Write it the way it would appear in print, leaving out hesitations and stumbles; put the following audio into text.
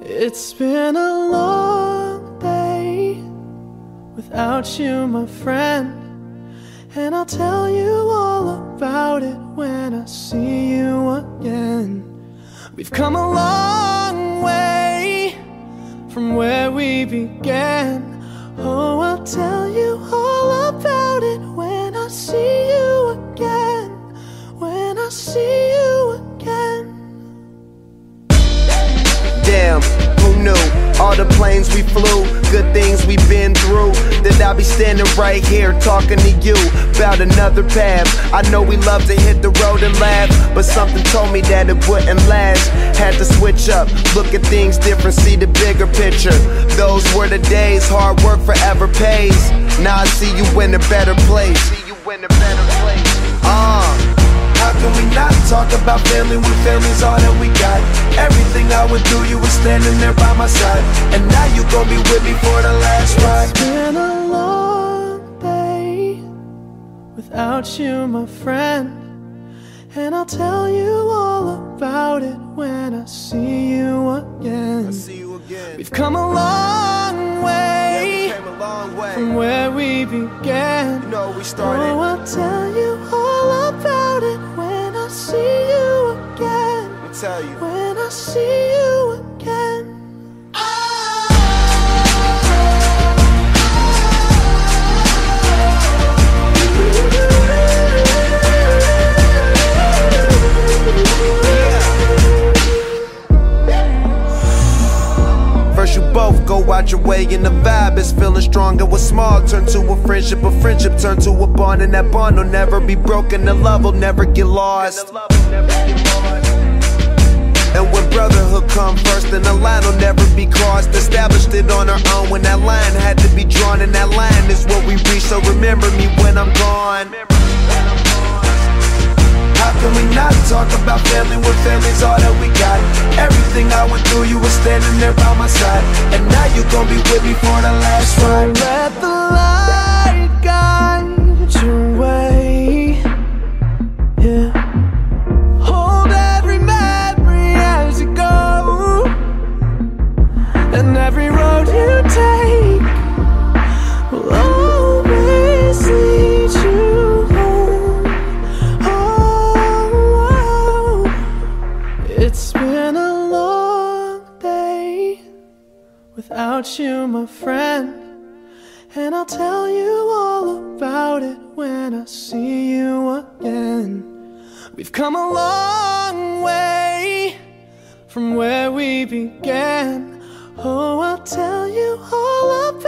It's been a long day without you, my friend, and I'll tell you all about it when I see you again. We've come a long way from where we began. Oh, I'll tell you all about it when I see you again. When I see you again. Damn, who knew? All the planes we flew, good things we've been through, that I'll be standing right here talking to you about another path. I know we love to hit the road and laugh, but something told me that it wouldn't last. Had to switch up, look at things different, see the bigger picture. Those were the days, hard work forever pays. Now I see you in a better place. How can we not talk about family when family's all that we got? Everything I went through, you were standing there by my side, and now you gon' be with me for the last ride. It's been a long day without you, my friend, and I'll tell you all about it when I see you again. We've come a long way, from where we began. You know we started. Oh, I'll tell you all about it when I see you again. I'll tell you. When I see you again. First you both go out your way and the vibe is feeling strong, and what's small turn to a friendship turn to a bond, and that bond will never be broken, the love will never get lost. And when brotherhood come first, then the line will never be crossed. Established it on our own when that line had to be drawn, and that line is what we reach, so remember me when I'm gone. How can we not talk about family when family's all that we got? Everything I went through, you were standing there by my side, and now you gon' be with me for the last ride. Let the light guide your way, yeah. Hold every memory as you go, and every road you take will always lead you home. Oh, it's been a long day without you, my friend, and I'll tell you all about it when I see you again. We've come a long way from where we began. Oh, I'll tell you all about